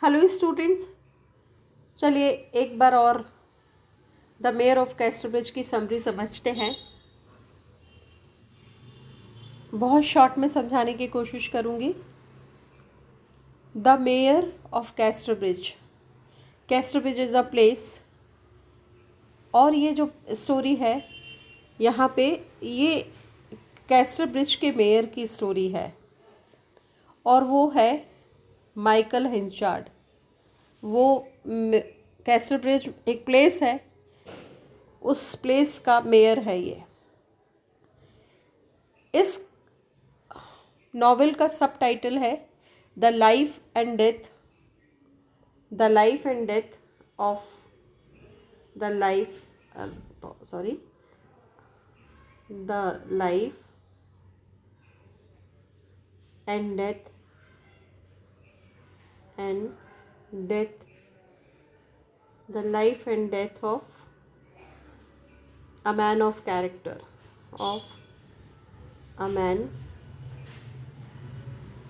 Hello students, चलिए एक बार और द मेयर ऑफ कैस्टरब्रिज की समरी समझते हैं। बहुत शॉर्ट में समझाने की कोशिश करूँगी। The mayor of Casterbridge, Casterbridge is a place. और ये जो स्टोरी है यहाँ पे, ये कैस्टरब्रिज के मेयर की स्टोरी है और वो है माइकल हिंचार्ड। वो कैस्टरब्रिज एक प्लेस है, उस प्लेस का मेयर है ये। इस नॉवेल का सब टाइटल है the life and death of the life sorry the life and death the life and death of a man of character of a man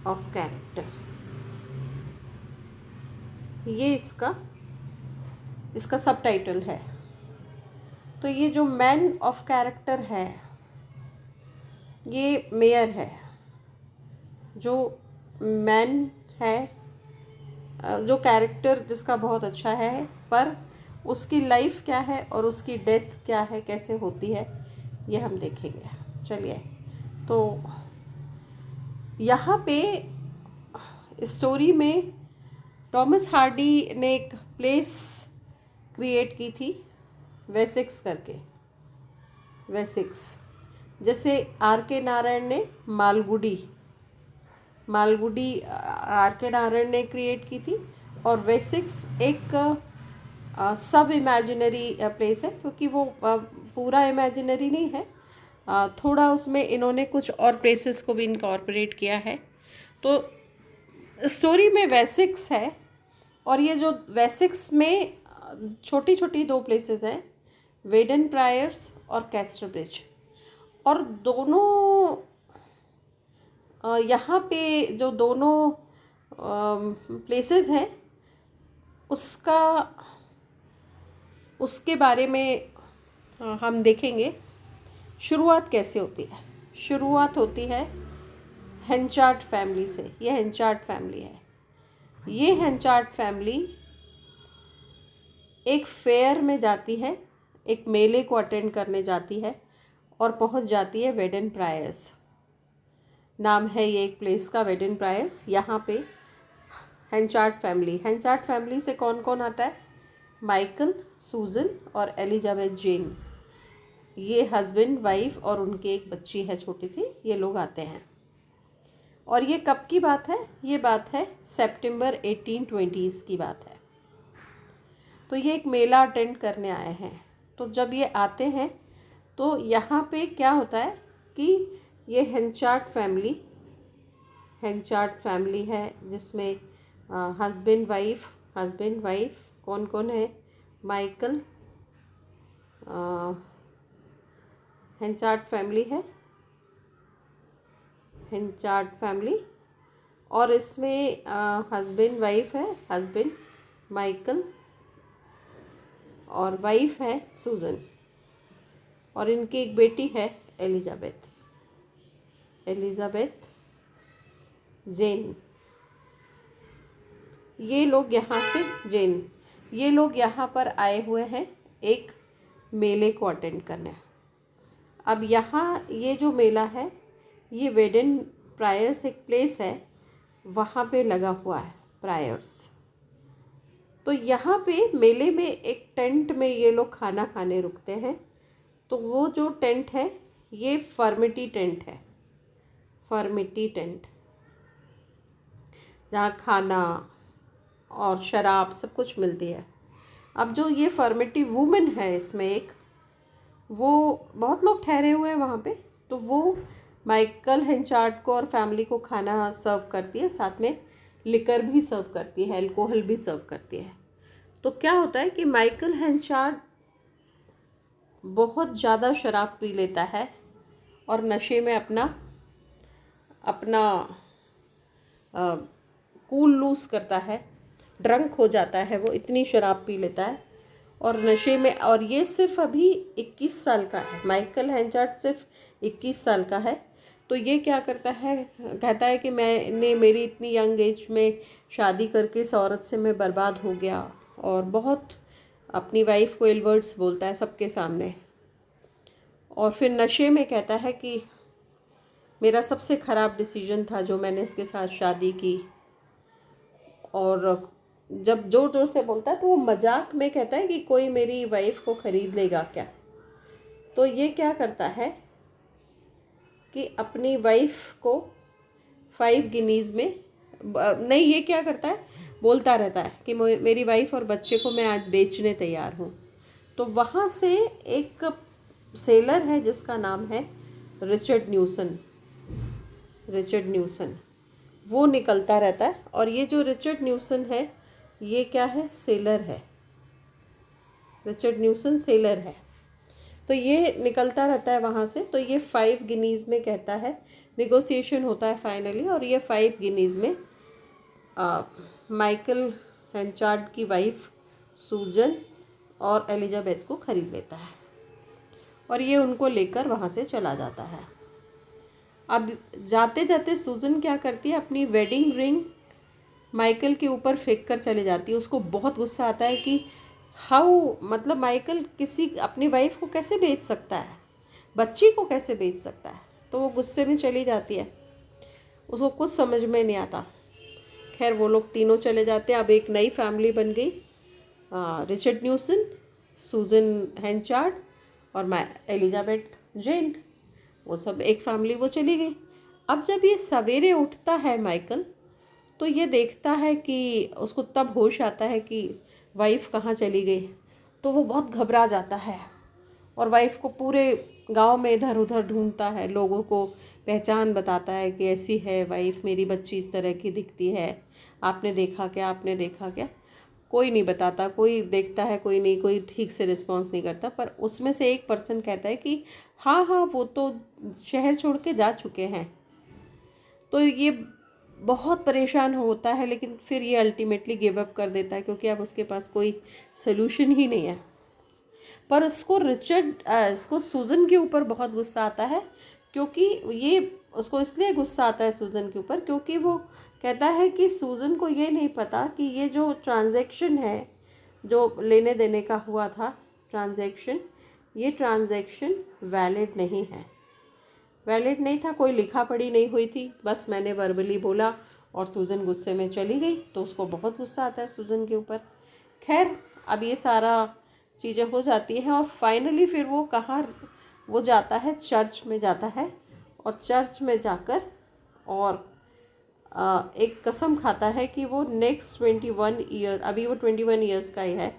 of character. ये इसका सब टाइटल है। तो ये जो मैन ऑफ कैरेक्टर है, ये मेयर है। जो मैन है, जो कैरेक्टर जिसका बहुत अच्छा है, पर उसकी लाइफ क्या है और उसकी डेथ क्या है, कैसे होती है, ये हम देखेंगे। चलिए, तो यहाँ पे स्टोरी में टॉमस हार्डी ने एक प्लेस क्रिएट की थी, वेसेक्स करके। वेसेक्स जैसे आर के नारायण ने मालगुडी आर के नारायण ने क्रिएट की थी। और वेसेक्स एक सब इमेजिनरी प्लेस है, क्योंकि वो पूरा इमेजिनरी नहीं है। थोड़ा उसमें इन्होंने कुछ और प्लेसेस को भी इनकॉर्पोरेट किया है। तो स्टोरी में वेसेक्स है, और ये जो वेसेक्स में छोटी छोटी दो प्लेसेस हैं, वेडन प्रायर्स और कैस्टरब्रिज। और दोनों यहाँ पे जो दोनों प्लेसेस हैं, उसके बारे में हम देखेंगे। शुरुआत कैसे होती है? शुरुआत होती है हिंचार्ड फैमिली से। ये हिंचार्ड फैमिली है। ये हिंचार्ड फैमिली एक फेयर में जाती है, एक मेले को अटेंड करने जाती है और पहुंच जाती है वेडन प्रायर्स। नाम है ये एक प्लेस का, वेडन प्रायर्स। यहाँ पे हिंचार्ड फैमिली से कौन कौन आता है? माइकल, सूजन और एलिजाबेथ जेन। ये हस्बैंड वाइफ और उनकी एक बच्ची है छोटी सी, ये लोग आते हैं। और ये कब की बात है? ये बात है सितंबर 1820 की बात है। तो ये एक मेला अटेंड करने आए हैं। तो जब ये आते हैं तो यहाँ पे क्या होता है कि ये हिंचार्ड फैमिली है, जिसमें हस्बैंड वाइफ कौन कौन है? माइकल, हिंचार्ड फैमिली और इसमें हस्बैंड वाइफ है, हस्बैंड माइकल और वाइफ है सूजन, और इनकी एक बेटी है एलिजाबेथ जेन। ये लोग यहाँ पर आए हुए हैं एक मेले को अटेंड करने। अब यहाँ ये जो मेला है, ये वेडन प्रायर्स एक प्लेस है, वहाँ पे लगा हुआ है प्रायर्स। तो यहाँ पे मेले में एक टेंट में ये लोग खाना खाने रुकते हैं। तो वो जो टेंट है, ये फर्मिटी टेंट, जहाँ खाना और शराब सब कुछ मिलती है। अब जो ये फर्मिटी वूमेन है, इसमें एक वो बहुत लोग ठहरे हुए हैं वहाँ पे। तो वो माइकल हिंचार्ड को और फैमिली को खाना सर्व करती है, साथ में लिकर भी सर्व करती है, अल्कोहल भी सर्व करती है। तो क्या होता है कि माइकल हिंचार्ड बहुत ज़्यादा शराब पी लेता है और नशे में अपना कूल लूज़ करता है। ड्रंक हो जाता है, वो इतनी शराब पी लेता है और नशे में। और ये सिर्फ अभी 21 साल का है, माइकल हेंचार्ड सिर्फ 21 साल का है। तो ये क्या करता है, कहता है कि मैंने मेरी इतनी यंग एज में शादी करके इस औरत से मैं बर्बाद हो गया, और बहुत अपनी वाइफ को इल वर्ड्स बोलता है सबके सामने। और फिर नशे में कहता है कि मेरा सबसे ख़राब डिसीजन था जो मैंने इसके साथ शादी की। और जब ज़ोर ज़ोर से बोलता है तो वो मजाक में कहता है कि कोई मेरी वाइफ को ख़रीद लेगा क्या। तो ये क्या करता है कि अपनी वाइफ को 5 गिनीज़ में नहीं, ये क्या करता है, बोलता रहता है कि मेरी वाइफ और बच्चे को मैं आज बेचने तैयार हूँ। तो वहाँ से एक सेलर है जिसका नाम है रिचर्ड न्यूसन, वो निकलता रहता है। और ये जो रिचर्ड न्यूसन है ये क्या है, सेलर है, रिचर्ड न्यूसन सेलर है। तो ये निकलता रहता है वहाँ से। तो ये 5 गिनीज़ में कहता है, निगोशिएशन होता है फाइनली, और ये 5 गिनीज़ में माइकल हेंचार्ड की वाइफ सूजन और एलिजाबेथ को ख़रीद लेता है और ये उनको लेकर वहाँ से चला जाता है। अब जाते जाते सूजन क्या करती है, अपनी वेडिंग रिंग माइकल के ऊपर फेंक कर चले जाती है। उसको बहुत गुस्सा आता है कि मतलब माइकल किसी अपनी वाइफ को कैसे बेच सकता है, बच्ची को कैसे बेच सकता है। तो वो गुस्से में चली जाती है, उसको कुछ समझ में नहीं आता। खैर वो लोग तीनों चले जाते हैं। अब एक नई फैमिली बन गई, रिचर्ड न्यूसन, सूजन हेंचार्ड और एलिजाबेथ जेन, वो सब एक फैमिली वो चली गई। अब जब ये सवेरे उठता है माइकल, तो ये देखता है कि उसको तब होश आता है कि वाइफ कहाँ चली गई। तो वो बहुत घबरा जाता है और वाइफ को पूरे गांव में इधर उधर ढूंढता है, लोगों को पहचान बताता है कि ऐसी है वाइफ, मेरी बच्ची इस तरह की दिखती है, आपने देखा क्या, आपने देखा क्या। कोई नहीं बताता, कोई देखता है कोई नहीं, कोई ठीक से रिस्पॉन्स नहीं करता। पर उसमें से एक पर्सन कहता है कि हाँ हाँ वो तो शहर छोड़ के जा चुके हैं। तो ये बहुत परेशान होता है, लेकिन फिर ये अल्टीमेटली गिव अप कर देता है क्योंकि अब उसके पास कोई सोल्यूशन ही नहीं है। पर इसको सूजन के ऊपर बहुत गुस्सा आता है, क्योंकि ये उसको इसलिए गुस्सा आता है सूजन के ऊपर क्योंकि वो कहता है कि सूजन को ये नहीं पता कि ये जो ट्रांजैक्शन है, जो लेने देने का हुआ था ट्रांजैक्शन, ये ट्रांजैक्शन वैलिड नहीं है, वैलिड नहीं था, कोई लिखा पढ़ी नहीं हुई थी, बस मैंने वर्बली बोला और सूजन गुस्से में चली गई। तो उसको बहुत गुस्सा आता है सूजन के ऊपर। खैर अब ये सारा चीज़ें हो जाती हैं और फाइनली फिर वो कहाँ वो जाता है, चर्च में जाता है और चर्च में जाकर और एक कसम खाता है कि वो नेक्स्ट 21 ईयर, अभी वो 21 ईयर्स का ही है,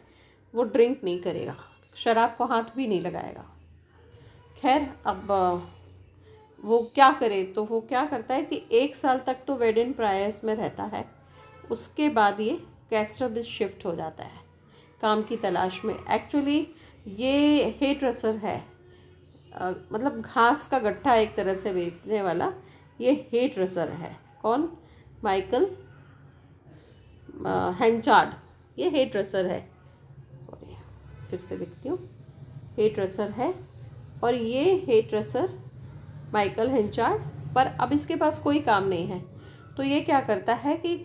वो ड्रिंक नहीं करेगा, शराब को हाथ भी नहीं लगाएगा। खैर अब वो क्या करे, तो वो क्या करता है कि 1 साल तक तो वेडन प्रायर्स में रहता है। उसके बाद ये कैस्टर शिफ्ट हो जाता है काम की तलाश में। एक्चुअली ये हेयर ड्रेसर है, मतलब घास का गट्ठा एक तरह से बेचने वाला ये हेयर ड्रेसर है। कौन? माइकल हेंचार्ड, ये हेयर ड्रेसर है। सॉरी फिर से लिखती हूँ, हेयर ड्रेसर है। और ये हेयर ड्रेसर माइकल हेंचार्ड, पर अब इसके पास कोई काम नहीं है, तो ये क्या करता है कि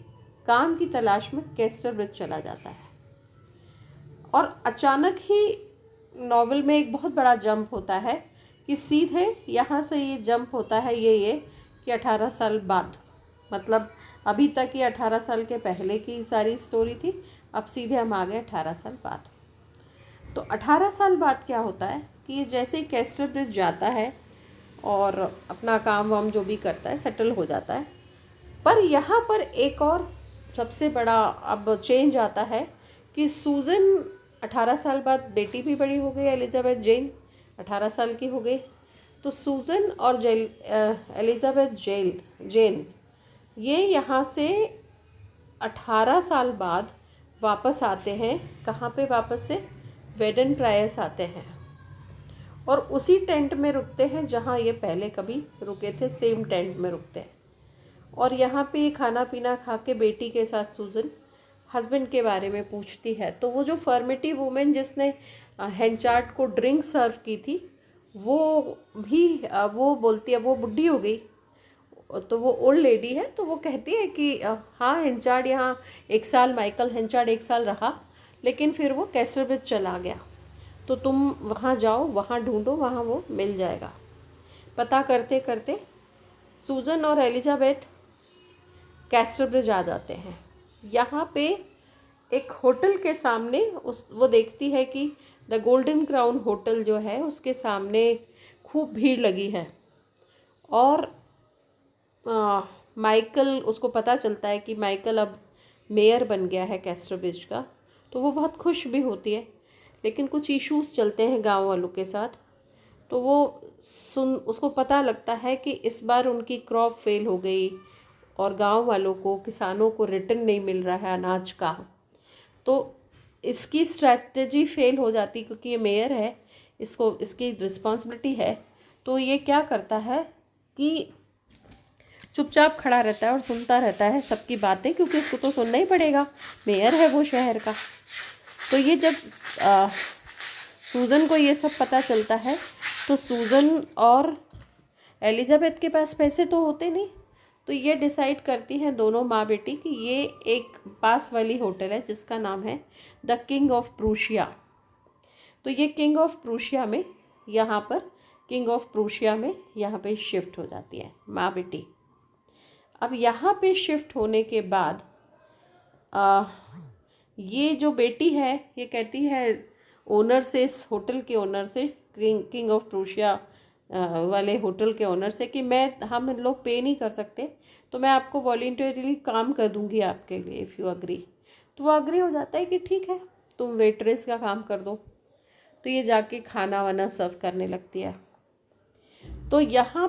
काम की तलाश में कैस्टर ब्रिज चला जाता है। और अचानक ही नॉवेल में एक बहुत बड़ा जंप होता है कि सीधे यहाँ से ये जंप होता है ये कि 18 साल बाद, मतलब अभी तक ये 18 साल के पहले की सारी स्टोरी थी, अब सीधे हम आ गए 18 साल बाद। तो 18 साल बाद क्या होता है कि ये जैसे ही कैस्टर ब्रिज जाता है और अपना काम वाम जो भी करता है सेटल हो जाता है। पर यहाँ पर एक और सबसे बड़ा अब चेंज आता है कि सूजन 18 साल बाद, बेटी भी बड़ी हो गई, एलिजाबेथ जेन 18 साल की हो गई। तो सूजन और एलिजाबेथ जेन ये यहाँ से 18 साल बाद वापस आते हैं। कहाँ पे वापस से? वेडन प्रायर्स आते हैं और उसी टेंट में रुकते हैं जहाँ ये पहले कभी रुके थे, सेम टेंट में रुकते हैं। और यहाँ पे खाना पीना खा के बेटी के साथ सूजन हस्बैंड के बारे में पूछती है। तो वो जो फर्मेटी वुमेन जिसने हेंचार्ड को ड्रिंक सर्व की थी, वो भी वो बोलती है, वो बुढ़ी हो गई, तो वो ओल्ड लेडी है, तो वो कहती है कि हाँ हेंचार्ड यहाँ 1 साल, माइकल हेंचार्ड 1 साल रहा, लेकिन फिर वो कैस्टरब्रिज चला गया, तो तुम वहाँ जाओ, वहाँ ढूंढो, वहाँ वो मिल जाएगा। पता करते करते सूजन और एलिजाबेथ कैस्टरब्रिज आ जाते हैं। यहाँ पे एक होटल के सामने वो देखती है कि द गोल्डन क्राउन होटल जो है उसके सामने खूब भीड़ लगी है, और माइकल, उसको पता चलता है कि माइकल अब मेयर बन गया है कैस्टरब्रिज का, तो वो बहुत खुश भी होती है। लेकिन कुछ इश्यूज चलते हैं गांव वालों के साथ, तो वो उसको पता लगता है कि इस बार उनकी क्रॉप फेल हो गई और गांव वालों को, किसानों को रिटर्न नहीं मिल रहा है अनाज का। तो इसकी स्ट्रैटेजी फेल हो जाती, क्योंकि ये मेयर है, इसकी रिस्पॉन्सिबिलिटी है। तो ये क्या करता है कि चुपचाप खड़ा रहता है और सुनता रहता है सबकी बातें, क्योंकि इसको तो सुनना ही पड़ेगा, मेयर है वो शहर का। तो ये जब सूजन को ये सब पता चलता है, तो सूजन और एलिजाबेथ के पास पैसे तो होते नहीं, तो ये डिसाइड करती हैं दोनों माँ बेटी कि ये एक पास वाली होटल है जिसका नाम है द किंग ऑफ प्रूशिया। तो ये किंग ऑफ प्रूशिया में यहाँ पे शिफ्ट हो जाती है माँ बेटी। अब यहाँ पे शिफ्ट होने के बाद ये जो बेटी है, ये कहती है ओनर से, इस होटल के ओनर से, किंग ऑफ प्रूशिया वाले होटल के ओनर से, कि हम लोग पे नहीं कर सकते, तो मैं आपको वॉलंटियरली काम कर दूंगी आपके लिए, इफ़ यू अग्री। तो वो अग्री हो जाता है कि ठीक है, तुम वेट्रेस का काम कर दो। तो ये जाके खाना वाना सर्व करने लगती है। तो यहाँ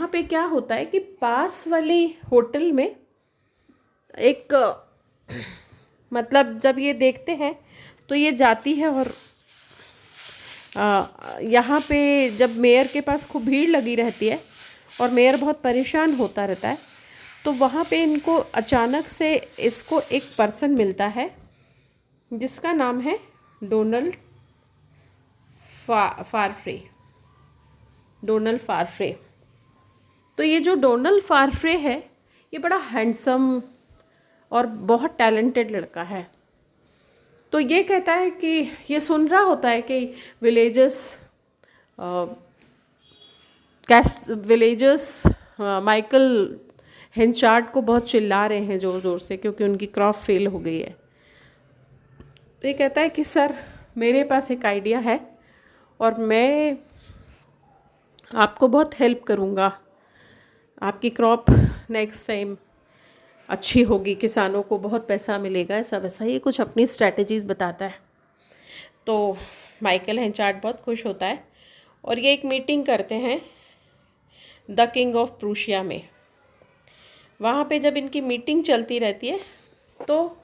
पे क्या होता है कि पास वाली होटल में एक मतलब जब ये देखते हैं तो ये जाती है, और यहाँ पे जब मेयर के पास खूब भीड़ लगी रहती है और मेयर बहुत परेशान होता रहता है, तो वहाँ पे इनको अचानक से इसको एक पर्सन मिलता है जिसका नाम है डोनाल्ड फारफ्रे। तो ये जो डोनाल्ड फारफ्रे है, ये बड़ा हैंडसम और बहुत टैलेंटेड लड़का है। तो ये कहता है कि ये सुन रहा होता है कि विलेजर्स माइकल हेंचार्ड को बहुत चिल्ला रहे हैं ज़ोर ज़ोर से, क्योंकि उनकी क्रॉप फेल हो गई है। तो ये कहता है कि सर, मेरे पास एक आइडिया है और मैं आपको बहुत हेल्प करूँगा, आपकी क्रॉप नेक्स्ट टाइम अच्छी होगी, किसानों को बहुत पैसा मिलेगा, ऐसा वैसा ही कुछ अपनी स्ट्रैटेजीज़ बताता है। तो माइकल हेंचार्ड बहुत खुश होता है और ये एक मीटिंग करते हैं द किंग ऑफ प्रूशिया में। वहाँ पे जब इनकी मीटिंग चलती रहती है तो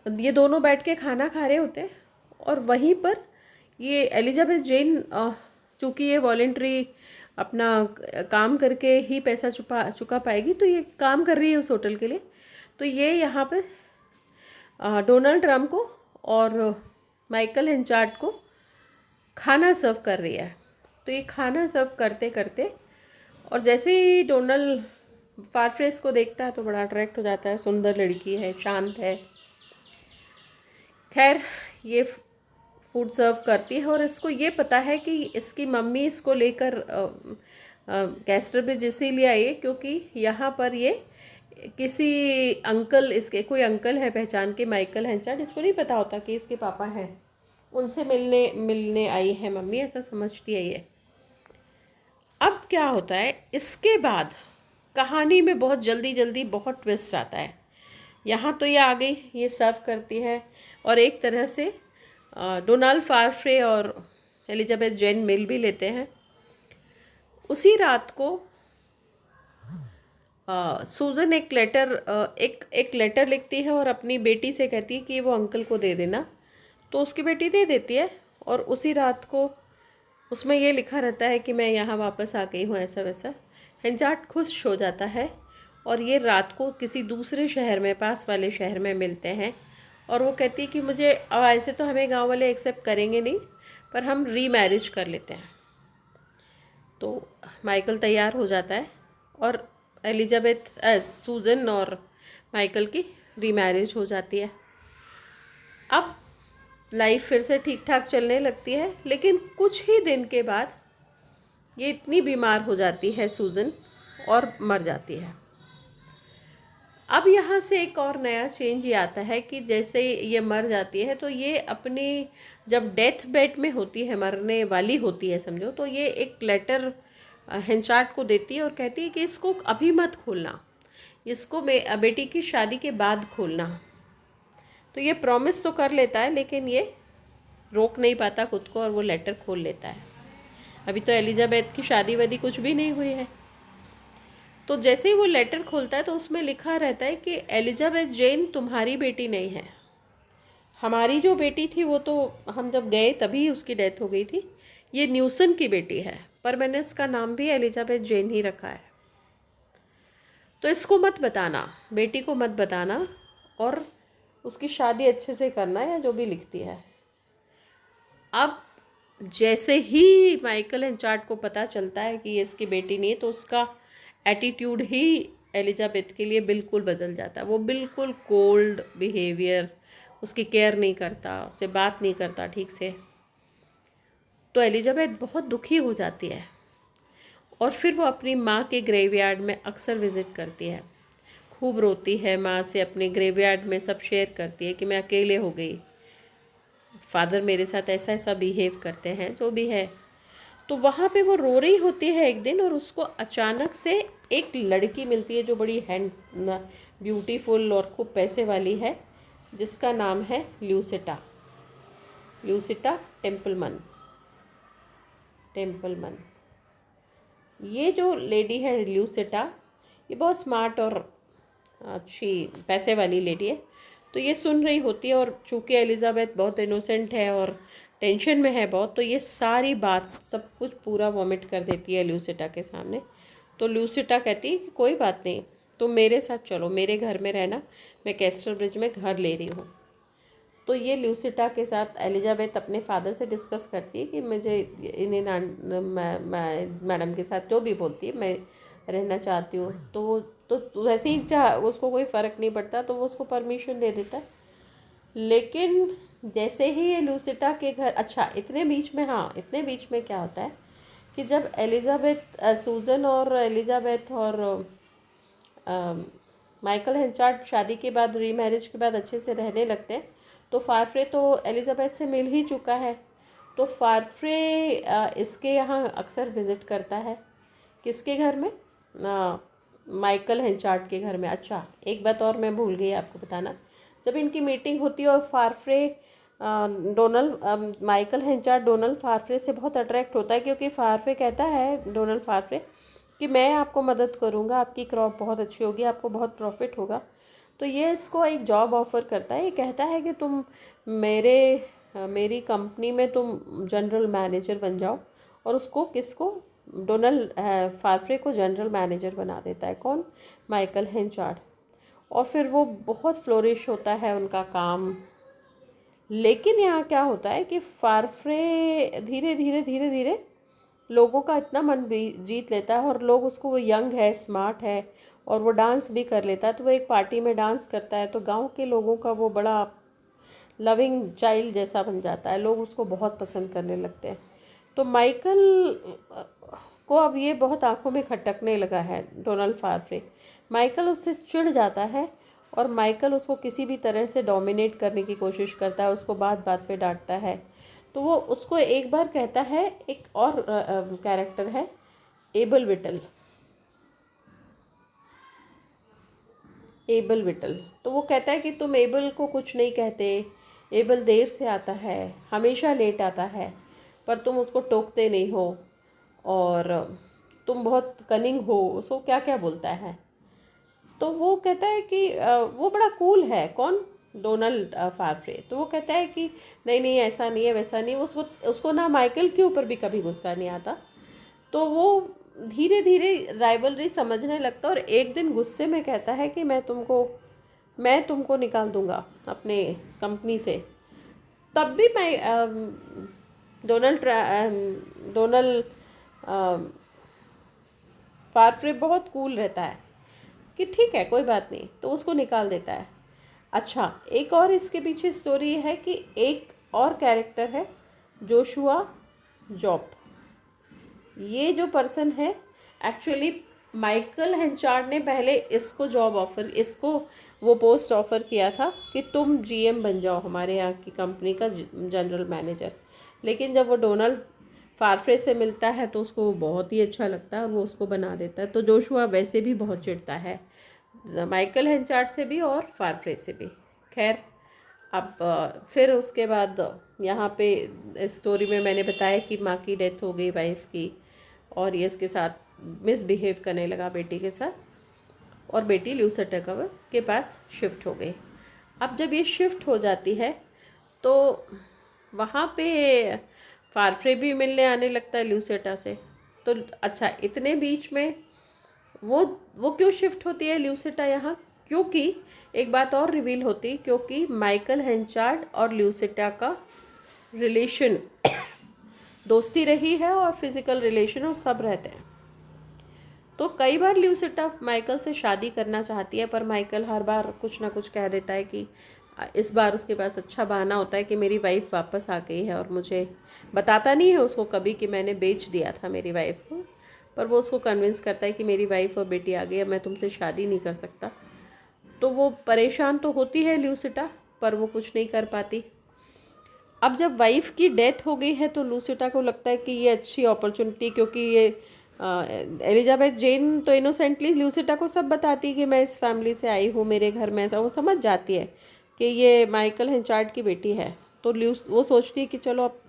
ये दोनों बैठ के खाना खा रहे होते हैं, और वहीं पर ये एलिजाबेथ जेन, चूँकि ये वॉलेंट्री अपना काम करके ही पैसा चुका पाएगी, तो ये काम कर रही है उस होटल के लिए। तो ये यहाँ पे डोनाल्ड ट्रम्प को और माइकल हेंचार्ड को खाना सर्व कर रही है। तो ये खाना सर्व करते करते, और जैसे ही डोनाल्ड फारफ्रेस को देखता है तो बड़ा अट्रैक्ट हो जाता है, सुंदर लड़की है, शांत है। खैर, ये फूड सर्व करती है और इसको ये पता है कि इसकी मम्मी इसको लेकर कैस्टरब्रिज इसीलिए आई है क्योंकि यहाँ पर ये किसी अंकल, इसके कोई अंकल है पहचान के, माइकल हेंचार्ड, इसको नहीं पता होता कि इसके पापा हैं, उनसे मिलने आई है मम्मी, ऐसा समझती है ये। अब क्या होता है, इसके बाद कहानी में बहुत जल्दी बहुत ट्विस्ट आता है। यहाँ तो ये आ गई, ये सर्व करती है और एक तरह से डोनाल्ड फारफ्रे और एलिजाबेथ जेन मिल भी लेते हैं। उसी रात को सूजन एक लेटर लिखती है और अपनी बेटी से कहती है कि वो अंकल को दे देना। तो उसकी बेटी दे देती है और उसी रात को उसमें ये लिखा रहता है कि मैं यहाँ वापस आ गई हूँ, ऐसा वैसा। हिंचार्ड खुश हो जाता है और ये रात को किसी दूसरे शहर में, पास वाले शहर में मिलते हैं। और वो कहती है कि मुझे, अब ऐसे तो हमें गांव वाले एक्सेप्ट करेंगे नहीं, पर हम रीमैरिज कर लेते हैं। तो माइकल तैयार हो जाता है और एलिजाबेथ, सूजन और माइकल की रीमैरिज हो जाती है। अब लाइफ फिर से ठीक ठाक चलने लगती है, लेकिन कुछ ही दिन के बाद ये इतनी बीमार हो जाती है सूजन और मर जाती है। अब यहाँ से एक और नया चेंज ये आता है कि जैसे ये मर जाती है तो ये अपनी, जब डेथ बेड में होती है, मरने वाली होती है समझो, तो ये एक लेटर हिंचार्ड को देती है और कहती है कि इसको अभी मत खोलना, इसको बेटी की शादी के बाद खोलना। तो ये प्रॉमिस तो कर लेता है, लेकिन ये रोक नहीं पाता खुद को और वो लेटर खोल लेता है। अभी तो एलिजाबेथ की शादी वादी कुछ भी नहीं हुई है। तो जैसे ही वो लेटर खोलता है तो उसमें लिखा रहता है कि एलिजाबेथ जेन तुम्हारी बेटी नहीं है, हमारी जो बेटी थी वो तो हम जब गए तभी उसकी डेथ हो गई थी, ये न्यूसन की बेटी है, पर मैंने इसका नाम भी एलिजाबेथ जेन ही रखा है। तो इसको मत बताना, बेटी को मत बताना, और उसकी शादी अच्छे से करना, या जो भी लिखती है। अब जैसे ही माइकल हिंचार्ड को पता चलता है कि ये इसकी बेटी नहीं है, तो उसका एटीट्यूड ही एलिजाबेथ के लिए बिल्कुल बदल जाता है। वो बिल्कुल कोल्ड बिहेवियर, उसकी केयर नहीं करता, उससे बात नहीं करता ठीक से। तो एलिजाबेथ बहुत दुखी हो जाती है और फिर वो अपनी माँ के ग्रेवयार्ड में अक्सर विज़िट करती है, खूब रोती है माँ से, अपने ग्रेवयार्ड में सब शेयर करती है कि मैं अकेले हो गई, फादर मेरे साथ ऐसा ऐसा बिहेव करते हैं, जो भी है। तो वहाँ पे वो रो रही होती है एक दिन, और उसको अचानक से एक लड़की मिलती है जो बड़ी ब्यूटीफुल और खूब पैसे वाली है, जिसका नाम है ल्यूसिटा, ल्यूसिटा टेम्पलमन। ये जो लेडी है ल्यूसिटा, ये बहुत स्मार्ट और अच्छी पैसे वाली लेडी है। तो ये सुन रही होती है, और चूँकि एलिजाबेथ बहुत इनोसेंट है और टेंशन में है बहुत, तो ये सारी बात सब कुछ पूरा वॉमिट कर देती है ल्यूसिटा के सामने। तो ल्यूसिटा कहती है कि कोई बात नहीं, तुम मेरे साथ चलो, मेरे घर में रहना, मैं कैस्टर ब्रिज में घर ले रही हूँ। तो ये ल्यूसिटा के साथ एलिजाबेथ अपने फादर से डिस्कस करती है कि मुझे इन्हें मैडम के साथ, जो भी बोलती है, मैं रहना चाहती हूँ। तो वैसे ही उसको कोई फ़र्क नहीं पड़ता, तो वो उसको परमिशन दे देता है। लेकिन जैसे ही ये ल्यूसिटा के घर, अच्छा इतने बीच में क्या होता है कि जब सूजन और एलिजाबेथ और माइकल हिंचार्ड शादी के बाद, रीमैरिज के बाद अच्छे से रहने लगते हैं, तो फारफ्रे तो एलिजाबेथ से मिल ही चुका है। तो फारफ्रे इसके यहाँ अक्सर विज़िट करता है। किसके घर में? माइकल हिंचार्ड के घर में। अच्छा, एक बात और मैं भूल गई आपको बताना, जब इनकी मीटिंग होती है और फारफ्रे माइकल हिंचार्ड डोनाल्ड फारफ्रे से बहुत अट्रैक्ट होता है, क्योंकि फारफ्रे कहता है, डोनाल्ड फारफ्रे, कि मैं आपको मदद करूँगा, आपकी क्रॉप बहुत अच्छी होगी, आपको बहुत प्रॉफिट होगा। तो ये इसको एक जॉब ऑफ़र करता है। ये कहता है कि तुम मेरी कंपनी में तुम जनरल मैनेजर बन जाओ। और उसको, किसको? डोनाल्ड फारफ्रे को जनरल मैनेजर बना देता है। कौन? माइकल हिंचार्ड। और फिर वो बहुत फ्लोरिश होता है उनका काम। लेकिन यहाँ क्या होता है कि फारफ्रे धीरे धीरे लोगों का इतना मन भी जीत लेता है, और लोग उसको, वो यंग है, स्मार्ट है, और वो डांस भी कर लेता है। तो वो एक पार्टी में डांस करता है, तो गांव के लोगों का वो बड़ा लविंग चाइल्ड जैसा बन जाता है, लोग उसको बहुत पसंद करने लगते हैं। तो माइकल को अब ये बहुत आंखों में खटकने लगा है, डोनाल्ड फारफ्रे। माइकल उससे चिढ़ जाता है, और माइकल उसको किसी भी तरह से डोमिनेट करने की कोशिश करता है, उसको बात बात पे डांटता है। तो वो उसको एक बार कहता है, एक और कैरेक्टर है एबल विटल। तो वो कहता है कि तुम एबल को कुछ नहीं कहते, एबल देर से आता है, हमेशा लेट आता है, पर तुम उसको टोकते नहीं हो, और तुम बहुत कनिंग हो। उसको क्या क्या बोलता है। तो वो कहता है कि वो बड़ा कूल है। कौन? डोनाल्ड फारफ्रे। तो वो कहता है कि नहीं नहीं, ऐसा नहीं है, वैसा नहीं। उसको ना माइकल के ऊपर भी कभी गुस्सा नहीं आता। तो वो धीरे धीरे राइवलरी समझने लगता है और एक दिन गुस्से में कहता है कि मैं तुमको निकाल दूंगा अपने कंपनी से। तब भी मैं डोनाल्ड फारफ्रे बहुत कूल रहता है कि ठीक है कोई बात नहीं, तो उसको निकाल देता है। अच्छा, एक और इसके पीछे स्टोरी है कि एक और कैरेक्टर है जोशुआ जॉब। ये जो पर्सन है एक्चुअली माइकल हेंचार्ड ने पहले इसको वो पोस्ट ऑफ़र किया था कि तुम जीएम बन जाओ हमारे यहाँ की कंपनी का जनरल मैनेजर। लेकिन जब वो डोनाल्ड फारफ्रे से मिलता है तो उसको वो बहुत ही अच्छा लगता है और वो उसको बना देता है। तो जोशुआ वैसे भी बहुत चिढ़ता है माइकल हेंचार्ड से भी और फारफ्रे से भी। खैर, अब फिर उसके बाद यहाँ पे स्टोरी में मैंने बताया कि माँ की डेथ हो गई, वाइफ की, और ये इसके साथ मिसबिहेव करने लगा बेटी के साथ, और बेटी ल्यूसिटा के पास शिफ्ट हो गई। अब जब ये शिफ्ट हो जाती है तो वहाँ पे फारफ्रे भी मिलने आने लगता है ल्यूसिटा से। तो अच्छा, इतने बीच में वो क्यों शिफ्ट होती है ल्यूसिटा यहाँ? क्योंकि एक बात और रिवील होती, क्योंकि माइकल हेंचार्ड और ल्यूसिटा का रिलेशन दोस्ती रही है और फिज़िकल रिलेशन और सब रहते हैं। तो कई बार ल्यूसिटा माइकल से शादी करना चाहती है, पर माइकल हर बार कुछ ना कुछ कह देता है कि इस बार उसके पास अच्छा बहाना होता है कि मेरी वाइफ वापस आ गई है, और मुझे बताता नहीं है उसको कभी कि मैंने बेच दिया था मेरी वाइफ को, पर वो उसको कन्विंस करता है कि मेरी वाइफ और बेटी आ गई है, मैं तुमसे शादी नहीं कर सकता। तो वो परेशान तो होती है ल्यूसिटा, पर वो कुछ नहीं कर पाती। अब जब वाइफ की डेथ हो गई है तो ल्यूसिटा को लगता है कि ये अच्छी अपॉर्चुनिटी, क्योंकि ये एलिजाबेथ जेन तो इनोसेंटली ल्यूसिटा को सब बताती है कि मैं इस फैमिली से आई हूँ, मेरे घर में ऐसा, वो समझ जाती है कि ये माइकल हेंचार्ड की बेटी है। तो वो सोचती है कि चलो अब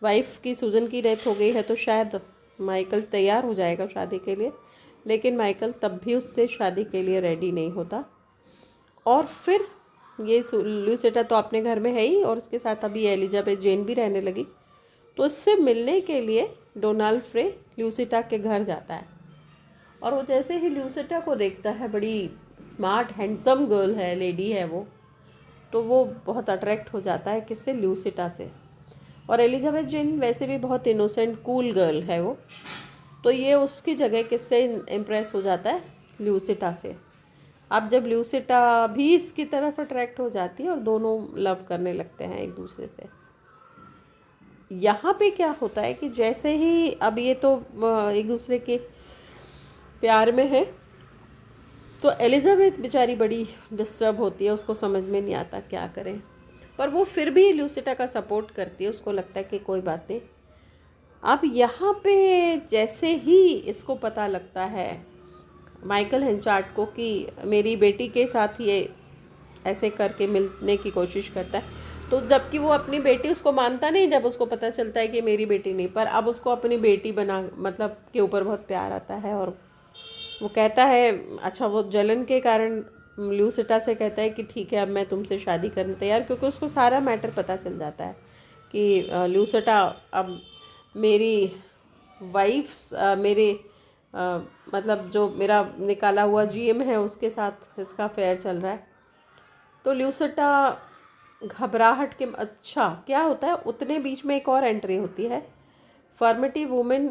वाइफ की, सूजन की डेथ हो गई है तो शायद माइकल तैयार हो जाएगा शादी के लिए। लेकिन माइकल तब भी उससे शादी के लिए रेडी नहीं होता। और फिर ये ल्यूसिटा तो अपने घर में है ही, और उसके साथ अभी एलिजाबेथ जेन भी रहने लगी। तो उससे मिलने के लिए डोनाल्ड फ्रे ल्यूसिटा के घर जाता है, और वो जैसे ही ल्यूसिटा को देखता है, बड़ी स्मार्ट हैंडसम गर्ल है, लेडी है वो, तो वो बहुत अट्रैक्ट हो जाता है किससे? ल्यूसिटा से। और एलिजाबेथ जेन वैसे भी बहुत इनोसेंट कूल गर्ल है वो, तो ये उसकी जगह किससे इम्प्रेस हो जाता है? ल्यूसिटा से। अब जब ल्यूसिटा भी इसकी तरफ अट्रैक्ट हो जाती है और दोनों लव करने लगते हैं एक दूसरे से। यहाँ पे क्या होता है कि जैसे ही अब ये तो एक दूसरे के प्यार में है, तो एलिजाबेथ बेचारी बड़ी डिस्टर्ब होती है, उसको समझ में नहीं आता क्या करें, पर वो फिर भी ल्यूसिटा का सपोर्ट करती है, उसको लगता है कि कोई बात नहीं। अब यहाँ पे जैसे ही इसको पता लगता है माइकल हेंचार्ड को कि मेरी बेटी के साथ ये ऐसे करके मिलने की कोशिश करता है, तो जबकि वो अपनी बेटी, उसको मानता नहीं जब उसको पता चलता है कि मेरी बेटी नहीं, पर अब उसको अपनी बेटी बना मतलब के ऊपर बहुत प्यार आता है। और वो कहता है, अच्छा, वो जलन के कारण ल्यूसिटा से कहता है कि ठीक है अब मैं तुमसे शादी करने तैयार, क्योंकि उसको सारा मैटर पता चल जाता है कि ल्यूसिटा अब मेरी वाइफ, मेरे मतलब जो मेरा निकाला हुआ जीएम है उसके साथ इसका अफेयर चल रहा है। तो ल्यूसिटा घबराहट के, अच्छा क्या होता है, उतने बीच में एक और एंट्री होती है। फॉर्मेटी वुमेन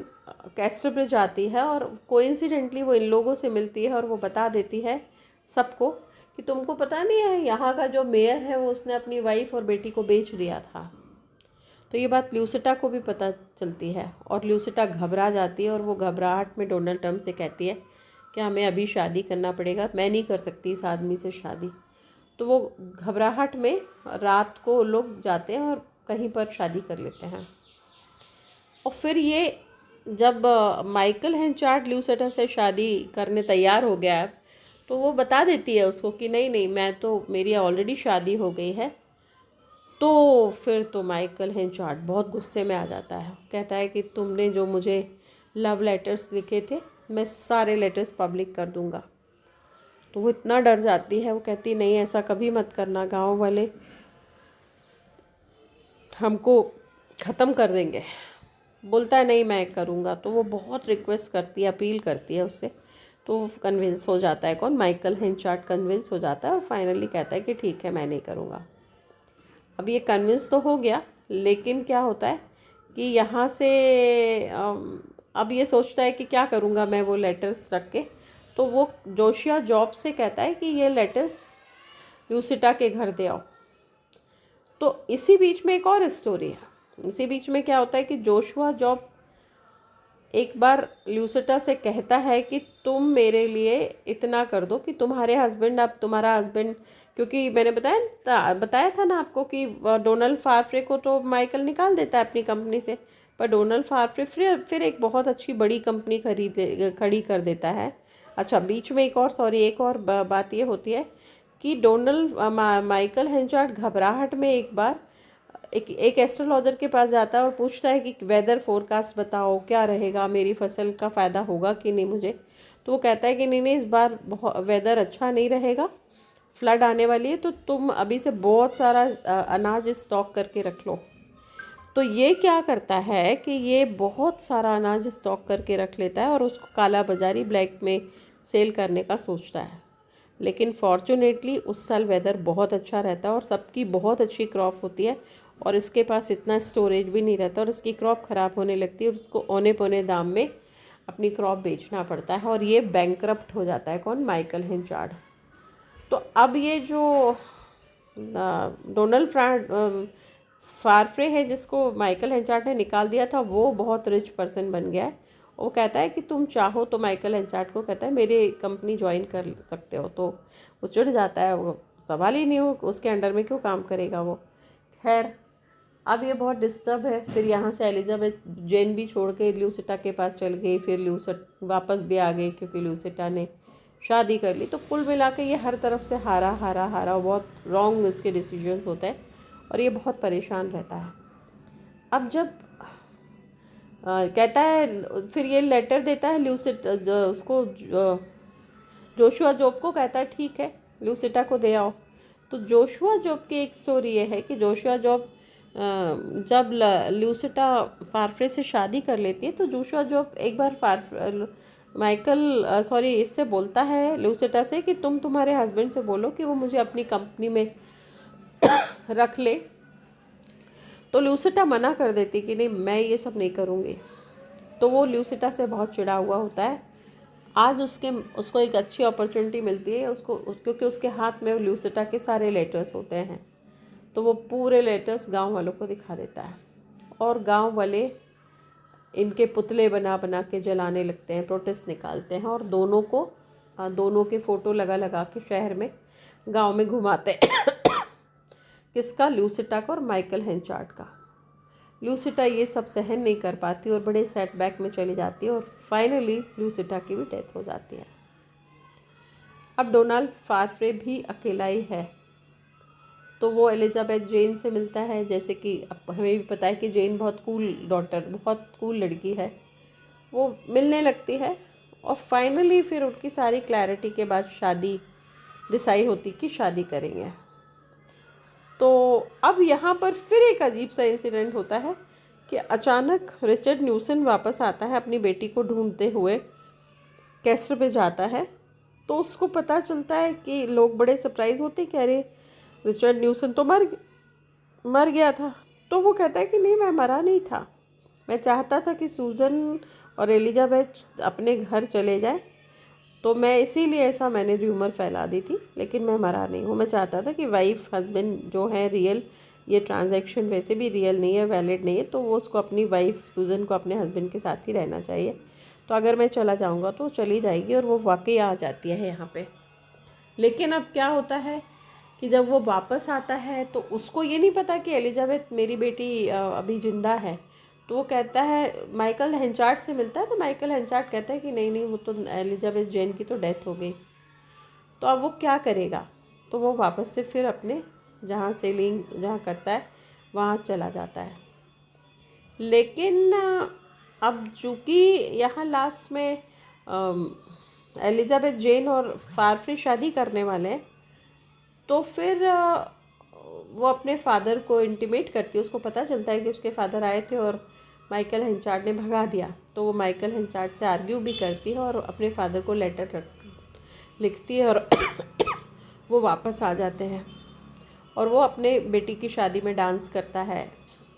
कैस्टरब्रिज आती है और कोइंसिडेंटली वो इन लोगों से मिलती है, और वो बता देती है सबको कि तुमको पता नहीं है यहाँ का जो मेयर है वो उसने अपनी वाइफ और बेटी को बेच दिया था। तो ये बात ल्यूसिटा को भी पता चलती है, और ल्यूसिटा घबरा जाती है, और वो घबराहट में डोनाल्ड ट्रम्प से कहती है कि हमें अभी शादी करना पड़ेगा, मैं नहीं कर सकती इस आदमी से शादी। तो वो घबराहट में रात को लोग जाते हैं और कहीं पर शादी कर लेते हैं। और फिर ये जब माइकल हेंचार्ड ल्यूसिटा से शादी करने तैयार हो गया है, तो वो बता देती है उसको कि नहीं नहीं, मैं तो, मेरी ऑलरेडी शादी हो गई है। तो फिर तो माइकल हेंचार्ड बहुत गुस्से में आ जाता है, कहता है कि तुमने जो मुझे लव लेटर्स लिखे थे, मैं सारे लेटर्स पब्लिक कर दूंगा। तो वो इतना डर जाती है, वो कहती नहीं ऐसा कभी मत करना, गांव वाले हमको ख़त्म कर देंगे। बोलता है नहीं मैं करूँगा, तो वो बहुत रिक्वेस्ट करती है, अपील करती है उससे, तो वो कन्विंस हो जाता है। कौन? माइकल हिंचार्ट कन्विंस हो जाता है और फाइनली कहता है कि ठीक है मैं नहीं करूँगा। अब ये कन्विंस तो हो गया, लेकिन क्या होता है कि यहाँ से अब ये सोचता है कि क्या करूँगा मैं वो लेटर्स रख के। तो वो जोशिया जॉब से कहता है कि ये लेटर्स ल्यूसिटा के घर दे आओ। तो इसी बीच में एक और स्टोरी है। इसी बीच में क्या होता है कि जोशुआ जॉब एक बार ल्यूसिटा से कहता है कि तुम मेरे लिए इतना कर दो कि तुम्हारे हस्बैंड, अब तुम्हारा हस्बैंड, क्योंकि मैंने बताया था ना आपको कि डोनाल्ड फारफ्रे को तो माइकल निकाल देता है अपनी कंपनी से, पर डोनाल्ड फारफ्रे फिर एक बहुत अच्छी बड़ी कंपनी खड़ी कर देता है। अच्छा, बीच में एक और बात ये होती है कि माइकल हेंचार्ट घबराहट में एक बार एक एस्ट्रोलॉजर के पास जाता है और पूछता है कि वेदर फोरकास्ट बताओ, क्या रहेगा, मेरी फसल का फ़ायदा होगा कि नहीं मुझे। तो वो कहता है कि नहीं इस बार वेदर अच्छा नहीं रहेगा, फ्लड आने वाली है, तो तुम अभी से बहुत सारा अनाज स्टॉक करके रख लो। तो ये क्या करता है कि ये बहुत सारा अनाज स्टॉक करके रख लेता है और उसको काला बाज़ारी ब्लैक में सेल करने का सोचता है। लेकिन फॉर्चुनेटली उस साल वेदर बहुत अच्छा रहता है और सबकी बहुत अच्छी क्रॉप होती है और इसके पास इतना स्टोरेज भी नहीं रहता और इसकी क्रॉप ख़राब होने लगती है और उसको औने पौने दाम में अपनी क्रॉप बेचना पड़ता है और ये बैंकरप्ट हो जाता है। कौन? माइकल हिंचार्ड। तो अब ये जो डोनाल्ड फारफ्रे है जिसको माइकल हिंचार्ड ने निकाल दिया था, वो बहुत रिच पर्सन बन गया है। वो कहता है कि तुम चाहो तो माइकल हिंचार्ड को कहता है मेरी कंपनी ज्वाइन कर सकते हो, तो वो चिढ़ जाता है। वो सवाल ही नहीं हो उसके अंडर में क्यों काम करेगा वो। खैर, अब ये बहुत डिस्टर्ब है। फिर यहाँ से एलिजाबेथ जेन भी छोड़ के ल्यूसिटा के पास चल गई, फिर ल्यूसिट वापस भी आ गई क्योंकि ल्यूसिटा ने शादी कर ली। तो कुल मिला के ये हर तरफ से हारा हारा हारा, बहुत रॉन्ग इसके डिसीजंस होते हैं और ये बहुत परेशान रहता है। अब जब कहता है, फिर ये लेटर देता है उसको जोशुआ जॉब को, कहता है ठीक है ल्यूसिटा को दे आओ। तो जोशुआ जॉब की एक स्टोरी ये है कि जोशुआ जॉब जब ल्यूसिटा फारफ्रे से शादी कर लेती है तो जोशुआ जॉब एक बार इससे बोलता है ल्यूसिटा से कि तुम तुम्हारे हस्बैंड से बोलो कि वो मुझे अपनी कंपनी में रख ले। तो ल्यूसिटा मना कर देती कि नहीं मैं ये सब नहीं करूँगी। तो वो ल्यूसिटा से बहुत चिढ़ा हुआ होता है। आज उसको एक अच्छी अपॉर्चुनिटी मिलती है क्योंकि उसके हाथ में ल्यूसिटा के सारे लेटर्स होते हैं। तो वो पूरे लेटर्स गांव वालों को दिखा देता है और गांव वाले इनके पुतले बना बना के जलाने लगते हैं, प्रोटेस्ट निकालते हैं और दोनों के फ़ोटो लगा लगा के शहर में गांव में घुमाते हैं। किसका? ल्यूसिटा का और माइकल हेंचार्ट का। ल्यूसिटा ये सब सहन नहीं कर पाती और बड़े सेटबैक में चली जाती है और फाइनली ल्यूसिटा की भी डेथ हो जाती है। अब डोनाल्ड फारफ्रे भी अकेला ही है, तो वो एलिजाबेथ जेन से मिलता है। जैसे कि अब हमें भी पता है कि जेन बहुत कूल लड़की है। वो मिलने लगती है और फाइनली फिर उनकी सारी क्लैरिटी के बाद शादी डिसाइड होती कि शादी करेंगे। तो अब यहाँ पर फिर एक अजीब सा इंसिडेंट होता है कि अचानक रिचर्ड न्यूसन वापस आता है अपनी बेटी को ढूंढते हुए, कैस्टर पे जाता है। तो उसको पता चलता है कि लोग बड़े सरप्राइज़ होते हैं कि अरे रिचर्ड न्यूसन तो मर गया था। तो वो कहता है कि नहीं मैं मरा नहीं था, मैं चाहता था कि सूजन और एलिजाबेथ अपने घर चले जाए, तो मैं इसीलिए ऐसा मैंने र्यूमर फैला दी थी, लेकिन मैं मरा नहीं हूँ। मैं चाहता था कि वाइफ हस्बैंड जो है रियल, ये ट्रांजैक्शन वैसे भी रियल नहीं है, वैलिड नहीं है, तो वो उसको अपनी वाइफ सूजन को अपने हस्बैंड के साथ ही रहना चाहिए। तो अगर मैं चला जाऊँगा तो चली जाएगी और वो वाकई आ जाती है यहाँ पे। लेकिन अब क्या होता है कि जब वो वापस आता है तो उसको ये नहीं पता कि एलिजाबेथ मेरी बेटी अभी ज़िंदा है। तो वो कहता है, माइकल हेंचार्ट से मिलता है। तो माइकल हेंचार्ट कहता है कि नहीं वो तो एलिजाबेथ जेन की तो डेथ हो गई। तो अब वो क्या करेगा? तो वो वापस से फिर अपने जहाँ करता है वहाँ चला जाता है। लेकिन अब चूँकि यहाँ लास्ट में एलिजाबेथ जेन और फारफ्रे शादी करने वाले हैं, तो फिर वो अपने फादर को इंटीमेट करती है। उसको पता चलता है कि उसके फादर आए थे और माइकल हेंचार्ड ने भगा दिया। तो वो माइकल हेंचार्ड से आर्ग्यू भी करती है और अपने फादर को लेटर लिखती है और वो वापस आ जाते हैं और वो अपने बेटी की शादी में डांस करता है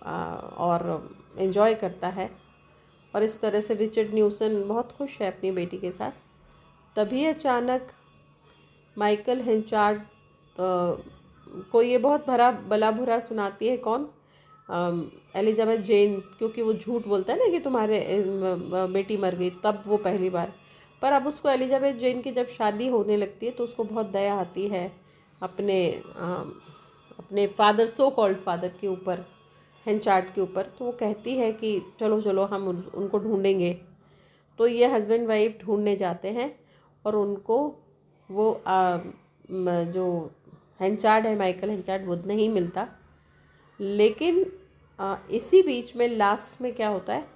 और एंजॉय करता है। और इस तरह से रिचर्ड न्यूसन बहुत खुश है अपनी बेटी के साथ। तभी अचानक माइकल हेंचार्ड को ये बहुत भला बुरा सुनाती है। कौन? एलिजाबेथ जेन, क्योंकि वो झूठ बोलता है ना कि तुम्हारे बेटी मर गई, तब वो पहली बार। पर अब उसको एलिजाबेथ जेन की जब शादी होने लगती है तो उसको बहुत दया आती है अपने फादर, सो कॉल्ड फादर के ऊपर, हेंचार्ड के ऊपर। तो वो कहती है कि चलो चलो हम उनको ढूंढेंगे। तो ये हस्बैंड वाइफ ढूंढने जाते हैं और उनको वो जो हेंचार्ड है, माइकल हेंचार्ड, वो नहीं मिलता। लेकिन इसी बीच में लास्ट में क्या होता है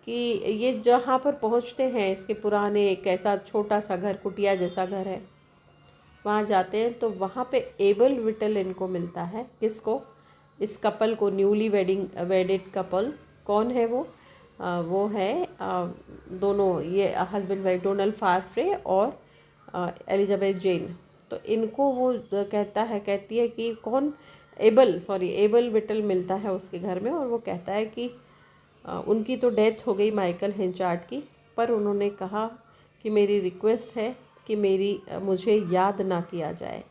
कि ये जहाँ पर पहुँचते हैं, इसके पुराने एक ऐसा छोटा सा घर, कुटिया जैसा घर है, वहाँ जाते हैं तो वहाँ पे एबल विटल इनको मिलता है। किसको? इस कपल को, न्यूली वेडेड कपल। कौन है वो? वो है दोनों, ये हस्बैंड वाइफ, डोनाल्ड फारफ्रे और एलिजाबेथ जेन। तो इनको वो कहती है कि कौन? एबल विटल मिलता है उसके घर में और वो कहता है कि उनकी तो डेथ हो गई माइकल हेंचार्ड की, पर उन्होंने कहा कि मेरी रिक्वेस्ट है कि मुझे याद ना किया जाए,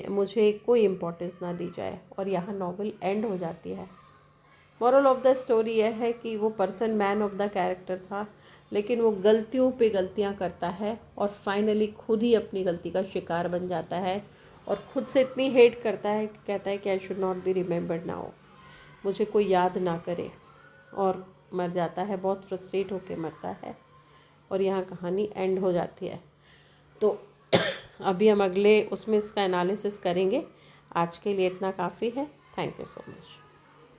मुझे कोई इम्पोर्टेंस ना दी जाए। और यहाँ नॉवेल एंड हो जाती है। मॉरल ऑफ द स्टोरी यह है कि वो person man of the character था, लेकिन वो गलतियों पे गलतियाँ करता है और फाइनली खुद ही अपनी गलती का शिकार बन जाता है और खुद से इतनी हेट करता है कि कहता है कि I should not be remembered now, मुझे कोई याद ना करे, और मर जाता है। बहुत फ्रस्ट्रेट होके मरता है और यहाँ कहानी एंड हो जाती है। तो अभी हम अगले उसमें इसका एनालिसिस करेंगे। आज के लिए इतना काफ़ी है। Thank you so much.